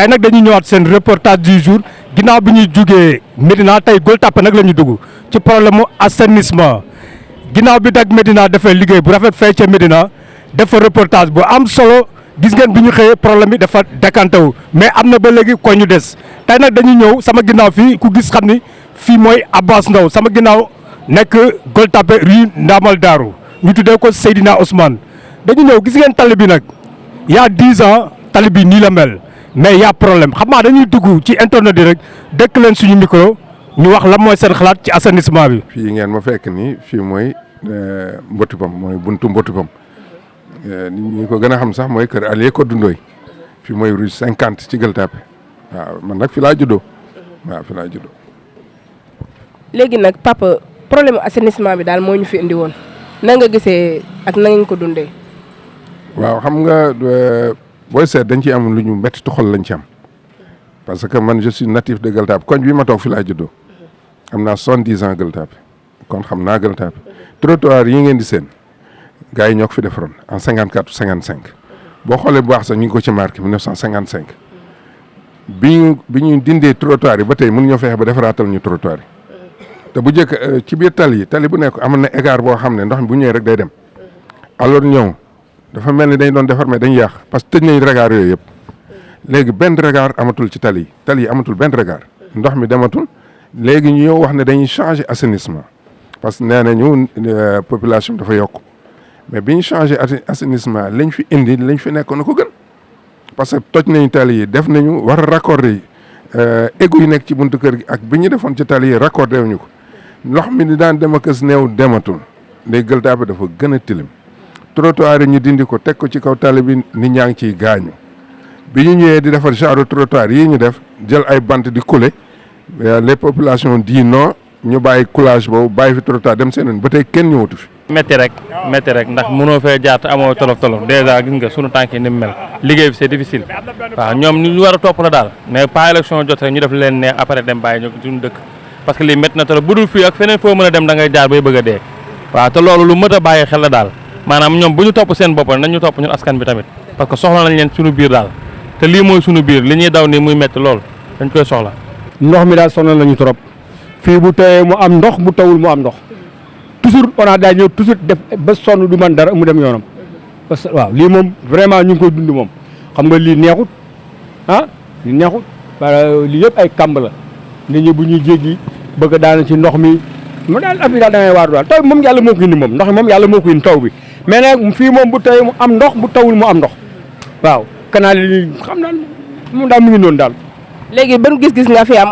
tey nag dañuy ñëwaat seen reportage du jour ginnaaw bi ñuy jugee Médina tey Gueule Tapée nag la ñu dugg ci problème mu assainissement ginnaaw bi dag Médina dafay liggéey bu rafet fay ca Médina def fa reportage bu am solo gis ngeen bi ñu xëyee problème bi dafa décanté wu mais am na ba léegi ko ñu des tey nag dañuy ñëw sama ginnaaw fii ku gis xam ni fii mooy Abbas Ndao sama ginnaaw nekk Gueule Tapée rue Ndamal Daaru ñu tuddee ko Seydina Ousmane dañu ñëw gis ngeen tali bi nag y a 10 ans tali bi nii la mel mais y a problème xam naa dañuy dugg ci internet yi rek dëkk leen suñu micro ñu wax lan mooy seen xalaat ci assainissement bi. fii ngeen ma fekk nii fii mooy Mbotipam mooy buntu Mbotipam ñi ko gën a xam sax mooy kër Alié Codou Ndoye fii mooy rue 50 ci Gueule Tapée waaw man nag fi laa juddoo waaw fi laa juddoo. léegi nag papa problème assainissement bi daal moo ñu fi indi woon na nga gisee ak na ngeen ko dundee. waaw xam nga booy seet dañ ci am lu ñu métti xol lañ ci am parce que man je suis natif de Gueule Tapée koñ bi ma toog fi laa juddoo am naa 70 ans Gueule Tapée kon xam naa Gueule Tapée trottoir yi ngeen di seen gars yi ñoo ko fi defaroon en 54 55 boo xoolee bu baax sax ñu ngi ko ci marqué 1955 bi ñu dindee trottoir yi ba tey mën ñoo fexe ba defaraatal ñu trottoir yi te bu njëkk ci biir tali bu nekk amoon na égard boo xam ne ndox mi bu ñëwee rek day dem alors ñëw dafa mel ni dañ doon defar mais dañ yàq parce que tëj nañ regard yooyu yëpp léegi benn regard amatul ci tali yi amatul benn regard ndox mi dematul léegi ñu ñëw wax ne dañuy changer assainissement parce que nee nañu population dafa yokk mais bi ñu changer assainissement lañ fi indi lañ fi nekkoon na ko gën parce que toj nañu tali yi def nañu war a raccordé yi égout yi nekk ci buntu kër gi ak bi ñu defoon ci tali yi raccordé wuñu ko ndox mi di daan dem ak néew dematul léegi Gueule Tapée dafa gën a tilim trottoir yi ñu dindi ko teg ko ci kaw tali bi nit ñaa ngi ciy gaañu bi ñu ñëwee di defar genre trottoir yii ñu def jël ay bant di couler les populations di non ñu bàyyi coulage boobu bàyyi fi trottoir dem seeneen ba tey kenn ñëwatu fi. métti rek ndax mënoo fee jaar te amoo tolof dèjà gis nga sunu tànk yi ni mu mel liggéey bi c'est difficile waaw ñoom ñu war a topp la daal mais pas élection jot rek ñu def leen ne après dem bàyyi ñu suñu dëkk parce que lii métti na trop bu dul fii ak feneen foo mën a dem da ngay jaar bay bëgg a dee waaw te loolu lu mët a bàyyi xel la daal maanaam ñoom bu ñu topp seen bopp nañ ñu topp ñun askan bi tamit parce que soxla nañ leen suñu biir daal te lii mooy suñu biir li ñuy daw nii muy métti lool dañ koy soxla. ndox mi daal sonal nañu trop fii bu tawee mu am ndox bu tawul mu am ndox toujours on a daa ñëw toujours def ba sonn du man dara mu dem yoonam parce que waaw lii moom vraiment ñu ngi koy dund moom xam nga lii neexut lii neexut lii yëpp ay kàmb la nit ñi bu ñuy jéggi bëgg daana ci ndox mi mu daal affaire daal da ngay waaru daal taw bi moom yàlla moo ko indi moom ndox mi moom yàlla moo ko indi taw bi mais nag fii moom bu tawee mu am ndox bu tawul mu am ndox waaw canal yi xam naa moom daal mu ngi noonu daal. léegi ban gis-gis nga fi am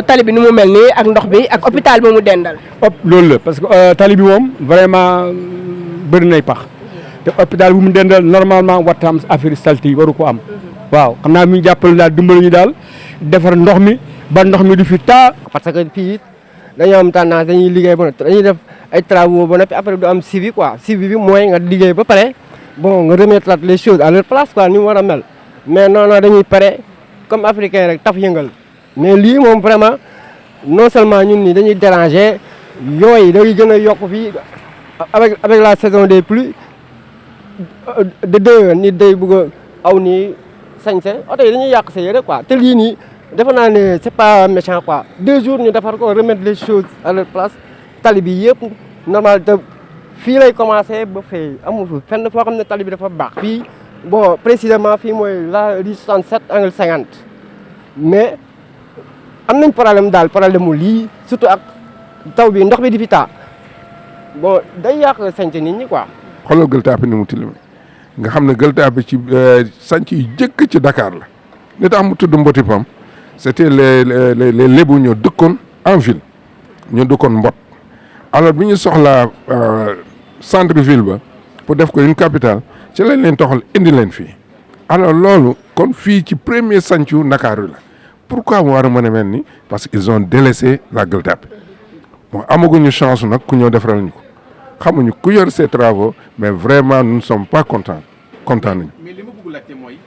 tali bi ni mu mel nii ak ndox bi ak hôpital bi mu dendal. loolu la parce que tali bi moom vraiment bëri nay pax te hôpital bi mu dendal normalement warta am affaire salté yi waru ko am waaw xam naa mi ñu jàppale daal dimbali ñu daal defar ndox mi ba ndox mi du fi taa. parce que fii dañoo am tendance dañuy liggéey ba noppi dañuy def ay travaux ba noppi après du am suivi quoi suivi bi mooy nga liggéey ba pare bon nga remettre les choses à leur place quoi ni mu war a mel mais non dañuy pare. comme africain rek taf yëngal mais lii moom vraiment non seulement ñun ni dañuy déranger yooyu day gën a yokk fii avec la saison des pluies de deux nit day bëgg a aw nii sañse oto yi dañuy yàq sa yére quoi te lii nii defe naa ne c'est pas méchant quoi 2 jours ñu defar ko remettre les choses à leur place tali bi yëpp normal te fii lay commencé ba fay amul fenn foo xam ne tali bi dafa baax fii bon précisément fii mooy la rue 67 angle 50 mais am nañ problème daal problème mu lii surtout ak taw bi ndox bi di fi taa bon day yàq sanc nit ñi quoi. xoolal Gueule Tapée ni mu tilime nga xam ne Gueule Tapée ci sanc yi jëkk ci Dakar la li tax mu tudd Mbotipam c'était les lébu ñoo dëkkoon en ville ñoo dëkkoon Mbot alors bi ñu soxlaa centre ville ba pour def ko une capitale ci lañ leen toxal indi leen fii alors loolu kon fii ci premier sancu Ndakaaru la pourquoi mu war a mën a mel ni parce que ils ont délaissé la Gueule Tapée bon amaguñu chance nag ku ñëw defaral ñu ko xamuñu ku yor ces travaux mais vraiment nous ne sommes pas contents nañu. mais li ma bëgg laajte mooy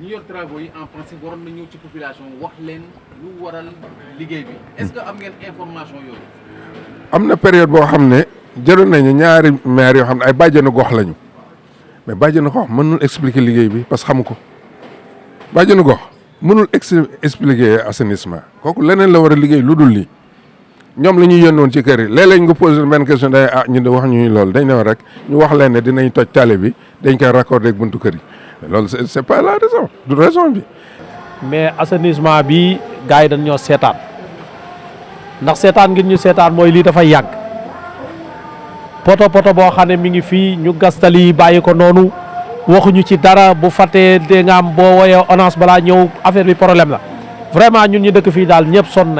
ñi yor travaux yi en principe waroon na ñëw ci population wax leen lu waral liggéey bi est-ce que am ngeen information yooyu. am na période boo xam ne jëloon nañu ñaari maire yoo xam ne ay bàjjenu gox lañu. mais bàjjenu gox mënul expliquer liggéey bi parce que xamu ko bàjjenu gox mënul expliquer assainissement kooku leneen la war a liggéey lu dul lii ñoom la ñuy yónnoon ci kër yi léeg-léeg nga posé benn question day ñu de wax ñu loolu dañ ne rek ñu wax leen ne dinañ toj tali bi dañ koy raccordé ak buntu kër yi loolu c'est pas la raison du raison bi. mais assainissement bi gars yi dañ ñoo seetaan ndax seetaan ngir ñu seetaan mooy lii dafa yàgg poto boo xam ne mi ngi fii ñu gas tali bàyyi ko noonu waxuñu ci dara bu fàttee dee nga am boo woyee ONAS balaa ñëw affaire bi problème la vraiment ñun ñu dëkk fii daal ñëpp sonn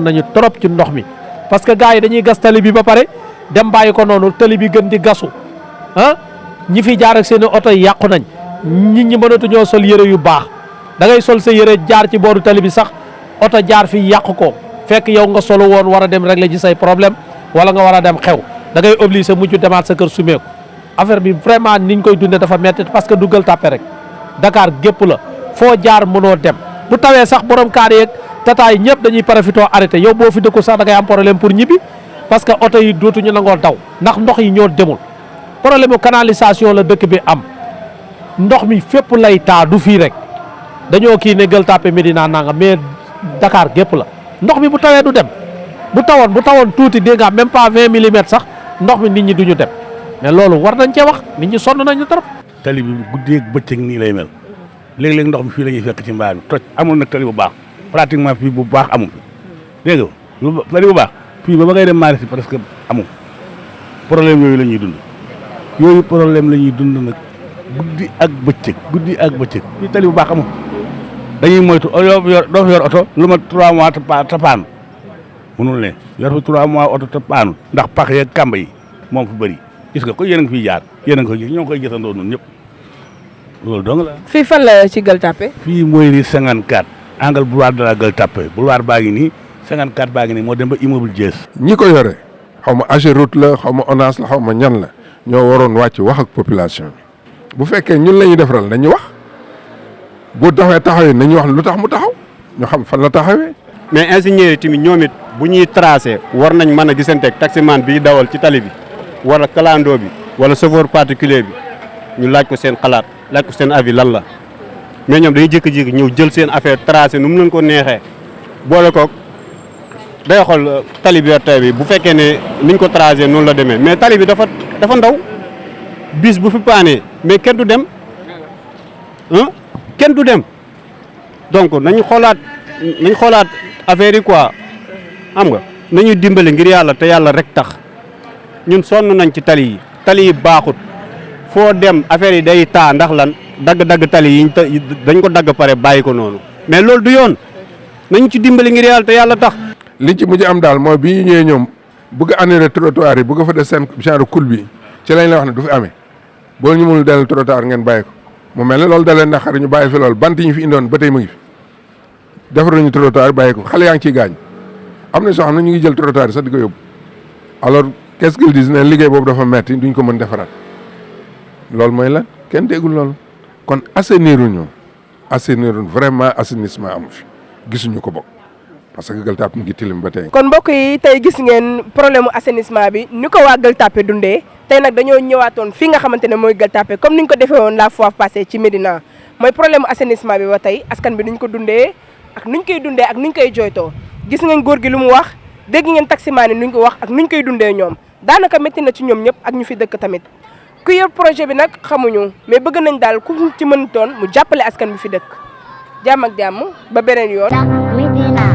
nañu trop ci ndox mi parce que gars yi dañuy gas tali bi ba pare dem bàyyi ko noonu tali bi gën di gasu ah ñi fi jaar ak seen oto yi yàqu nañ nit ñi mënatuñoo sol yëre yu baax da ngay sol sa yëre jaar ci booru tali bi sax oto jaar fi yàq ko fekk yow nga solo woon war a dem régler ji say problème wala nga war a dem xew da ngay obligé mujj demaat sa kër sumeeku affaire bi vraiment niñ koy dundee dafa metti parce que du Gueule Tapée rek Dakar gépp la foo jaar mënoo dem bu tawee sax borom kaar yeeg tataay ñëpp dañuy profité arrêté yow boo fi dëkku sax da ngay am problème pour ñibbi parce que oto yi dootuñu nangoo daw ndax ndox yi ñoo demul problème mu canalisation la dëkk bi am ndox mi fépp lay taa du fii rek dañoo kii ne Gueule Tapée Médina nanga mais Dakar gépp la ndox mi bu tawee du dem bu tawoon tuuti dégg nga même pas 20 millimètres sax ndox mi nit ñi duñu dem mais loolu war nañ cee wax nit ñi sonn nañu trop. tali bi guddi ak bëccëg nii lay mel léeg-léeg ndox mi fii la ñuy fekk ci mbaa mi toj amul nag tali bu baax pratiquement fii bu baax amul fi dégg nga tali bu baax fii ba ngay dem marché parce que amul problème yooyu la ñuy dund nag guddi ak bëccëg fii tali bu baax amul dañuy moytu doo fi yor oto lu ma 3 mois te paanu mënul ne yor fi 3 mois oto te paanu ndax pax yeeg kàmb yi moom fi bëri gis nga ko yéen a ngi fiy jaar yéen a ngi koy gis ñoo ngi koy gisandoo ñun ñëpp loolu dong la. fii fan la ci Gueule Tapée. fii mooy ni 54 angle boulevard de la Gueule Tapée boulevard baa ngi nii 54 baa ngi nii moo dem ba immeuble Diès. ñi ko yore xaw ma AGEROUTE la xaw ma ONAS la xaw ma ñan la ñoo waroon wàcc wax ak population bi bu fekkee ñun la ñuy defaral nañu wax bu taxawee nañu wax lu tax mu taxaw ñu xam fan la taxawee. mais ingénieurs yi tamit ñoom it bu ñuy tracé war nañ mën a gisanteeg taximan bi dawal ci tali bi wala clando bi wala chauffeur particulier bi ñu laaj ko seen xalaat laaj ko seen avis lan la mais ñoom dañuy jékki-jékki ñëw jël seen affaire tracé nu mu leen ko neexee boole koog day xool tali bi tey bi bu fekkee ne niñ ko tracé noonu la demee mais tali bi dafa ndaw bis bu fi paanee mais kenn du dem donc nañu xoolaat affaire yi quoi xam nga nañu dimbale ngir yàlla te yàlla rek tax ñun sonn nañ ci tali yi baaxut foo dem affaire yi day taa ndax lan dagg tali yi dañ ko dagg pare bàyyi ko noonu mais loolu du yoon nañ ci dimbale ngir yàlla te yàlla tax. li ci mujj am daal mooy bi ñu ñëwee ñoom bëgg a annulé trottoir yi bëgg fa def seen genre coul bi ci lañ la wax ne du fi amee boo ñu mënul dellu trottoir ngeen bàyyi ko mu mel ne loolu da leen naqari ñu bàyyi fi loolu bant yi ñu fi indoon ba tey mu ngi fi defar nañu trottoir bàyyi ko xale yaa ngi ciy gaañ am na soo xam ne ñu ngi jël trottoir yi sax di ko yóbbu alors qu'est-ce qu'ils disent ne liggéey boobu dafa metti duñ ko mën defaraat loolu mooy lan kenn déggul loolu kon assainiruñu vraiment assainissement amu fi gisuñu ko bokk parce que Gueule Tapée mu ngi tilim ba tey. kon mbokk yi tey gis ngeen problème mu assainissement bi ni ko waa Gueule Tapée dundee tey nag dañoo ñëwaatoon fi nga xamante ne mooy Gueule Tapée comme niñ ko defee woon la fois passée ci Médina mooy problème mu assainissement bi ba tey askan bi nuñ ko dundee ak nuñ koy dundee ak nuñ koy jooytoo gis ngeen góor gi lu mu wax dégg ngeen taximaan yi nuñ ko wax ak nuñ koy dundee ñoom daanaka métti na ci ñoom ñëpp ak ñu fi dëkk tamit ku yor projet bi nag xamuñu mais bëgg nañ daal ku ci mën toon mu jàppale askan bi fi dëkk jàmm ak jàmm ba beneen yoon.